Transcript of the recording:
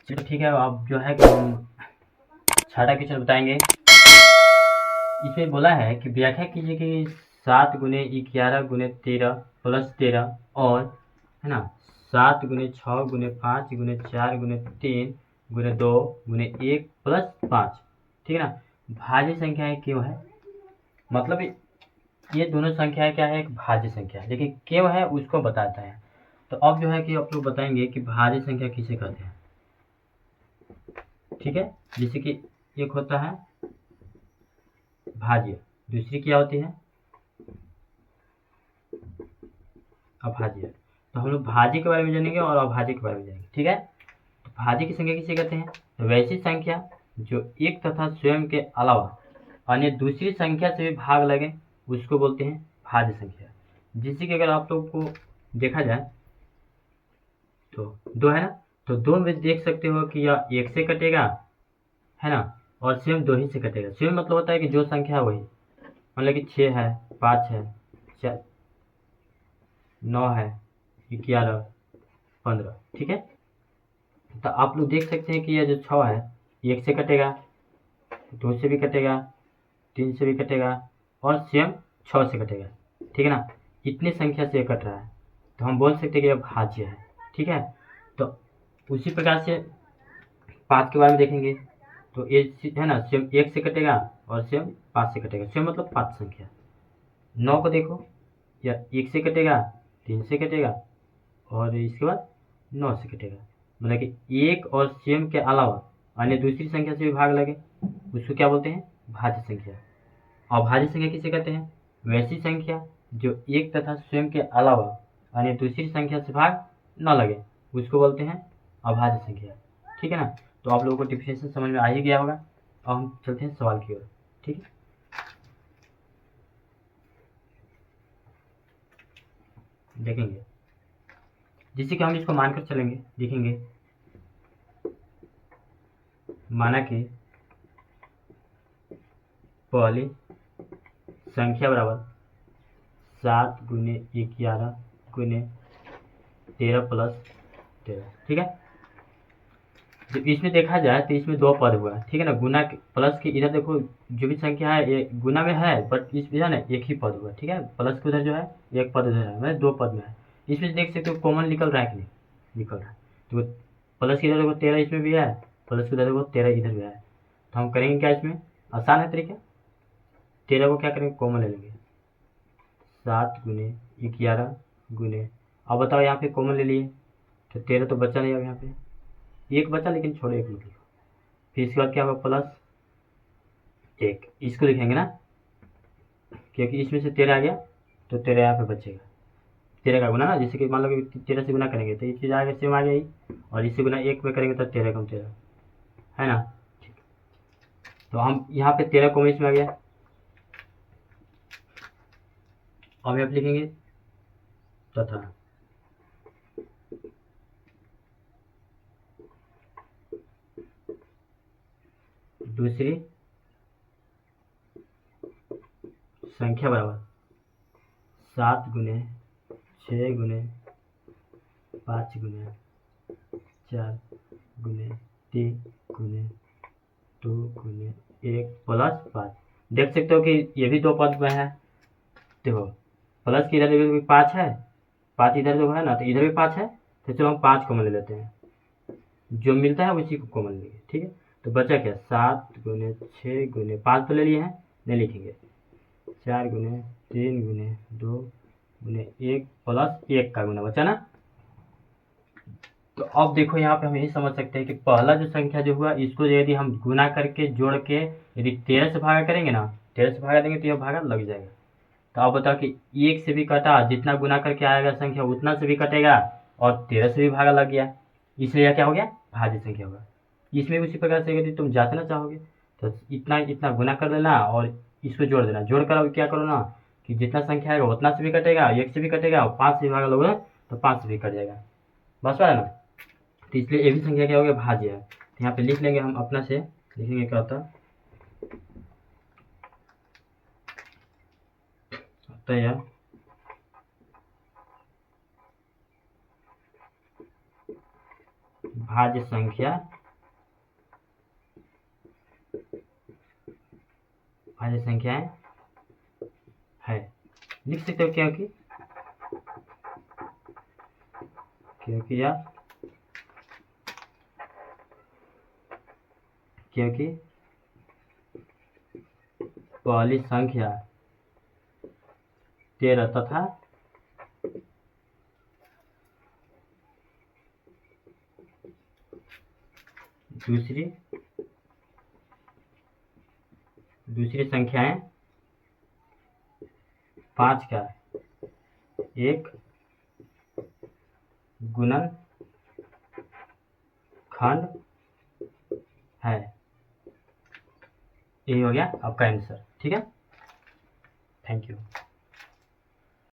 चलो ठीक है, अब जो है कि हम छठा क्वेश्चन बताएंगे। इसमें बोला है कि व्याख्या कीजिए कि 7 × 11 × 13 प्लस 13 और है ना 7 × 6 × 5 × 4 × 3 × 2 × 1 प्लस 5, ठीक है ना, भाज्य संख्याएं क्यों है। मतलब ये दोनों संख्याएं क्या है, एक भाज्य संख्या है, लेकिन क्यों है उसको बताता है। तो अब जो है कि आप लोग बताएंगे कि भाज्य संख्या किसे कहते हैं। ठीक है, जैसे कि एक होता है भाज्य, दूसरी क्या होती है, अभाज्य। तो हम लोग भाज्य के बारे में जानेंगे और अभाज्य के बारे में जानेंगे। ठीक है, तो भाज्य की संख्या किसे कहते हैं, तो वैसी संख्या जो एक तथा स्वयं के अलावा अन्य दूसरी संख्या से भी भाग लगे उसको बोलते हैं भाज्य संख्या। जिससे कि अगर आप लोग को देखा जाए तो दो है ना, तो दो में देख सकते हो कि यह एक से कटेगा, है ना, और स्वयं दो ही से कटेगा। स्वयं मतलब होता है कि जो संख्या है वही, मतलब कि 6 है, 5 है, 9 है, 11, 15। ठीक है, तो आप लोग देख सकते हैं कि यह जो 6 है 1 से कटेगा, 2 से भी कटेगा, 3 से भी कटेगा और स्वयं 6 से कटेगा। ठीक है ना, इतनी संख्या से कट रहा है, तो हम बोल सकते हैं कि यह भाज्य है। ठीक है, तो उसी प्रकार से 5 के बारे में देखेंगे तो ये है ना, स्वयं 1 से कटेगा और स्वयं 5 से कटेगा। स्वयं मतलब 5 संख्या। 9 को देखो, यह 1 से कटेगा, 3 से कटेगा और इसके बाद 9 से कटेगा। मतलब कि 1 और स्वयं के अलावा अन्य दूसरी संख्या से भी भाग लगे उसको क्या बोलते हैं, भाज्य संख्या। अभाज्य संख्या किसे कहते हैं, वैसी संख्या जो एक तथा स्वयं के अलावा अन्य दूसरी संख्या से भाग न लगे उसको बोलते हैं अभाज्य संख्या। ठीक है ना, तो आप लोगों को डिफिनेशन समझ में आ ही गया होगा। अब हम चलते हैं सवाल की ओर। ठीक है, देखेंगे जिससे कि हम इसको मानकर चलेंगे। देखेंगे, माना कि पहली संख्या बराबर 7 × 11 × 13 + 13। ठीक है, जब इसमें देखा जाए तो इसमें दो पद हुआ है। ठीक है ना, गुना प्लस के इधर देखो जो भी संख्या है ये गुना में है, बट इस है ना एक ही पद हुआ। ठीक है, प्लस के उधर जो है एक पद उधर है, मतलब दो पद में है। इसमें देख सकते हो कॉमन निकल रहा है कि नहीं, निकल रहा है। तो प्लस की इधर देखो 13 इसमें भी है, प्लस के उधर देखो 13 इधर भी है। तो हम करेंगे क्या, इसमें आसान है तरीका, 13 को क्या करेंगे कॉमन ले लेंगे, 7 × 11 × अब बताओ यहाँ पे कॉमन ले लिए तो 13 तो बचा नहीं, अब यहाँ पे एक बचा, लेकिन छोड़ो एक मतलब। फिर इसके बाद क्या होगा, प्लस 1 इसको लिखेंगे ना, क्योंकि इसमें से 13 आ गया तो 13 यहाँ पे बचेगा। 13 का गुना ना, जैसे कि मान लो कि 13 से गुना करेंगे तो ये चीज़ आगे सेम आ गई, और इससे गुना 1 में करेंगे तो 13 कम 13, है ना। ठीक, तो हम यहाँ पे 13 कॉमन इसमें आ गया। अब यहाँ पे लिखेंगे तथा दूसरी संख्या बराबर 7 × 6 × 5 × 4 × 3 × 2 × 1 + 5। देख सकते हो कि ये भी दो पद में है। देखो प्लस की इधर भी 5 है, 5 इधर जो है ना, तो इधर भी 5 है, तो चलो हम 5 कॉमन ले लेते हैं, जो मिलता है उसी को कॉमन लेंगे। ठीक है, तो बचा क्या, 7 × 6 × 5 तो ले लिए हैं, नहीं लिखेंगे, 4 × 3 × 2 × 1 + 1 का गुना बचा ना। तो अब देखो यहाँ पे हम यही समझ सकते हैं कि पहला जो संख्या जो हुआ इसको यदि हम गुना करके जोड़ के यदि 13 से भागा करेंगे ना, 13 से भागा देंगे तो यह भागा लग जाएगा। तो आप बताओ कि 1 से भी कटा, जितना गुना करके आएगा संख्या उतना से भी कटेगा, और 13 से भी भागा लग गया, इसलिए यह क्या हो गया, भाज्य संख्या होगा। इसमें उसी प्रकार से यदि तुम जांचना चाहोगे तो इतना इतना गुना कर देना और इसको जोड़ देना, जोड़ कर अब क्या करो ना कि जितना संख्या आएगा उतना से भी कटेगा, 1 से भी कटेगा, और 5 से भी भागा लोगे तो 5 से भी कट जाएगा। बस है ना, तो इसलिए ये भी संख्या क्या हो गया, भाज्य है। तो यहाँ पे लिख लेंगे हम अपना से, लिखेंगे क्या होता है भाज्य संख्या भाज्य संख्याएं है। लिख सकते हो क्योंकि पहली संख्या 13 तथा दूसरी संख्याएं 5 का एक गुणन खंड है। यही हो गया आपका आंसर। ठीक है, थैंक यू।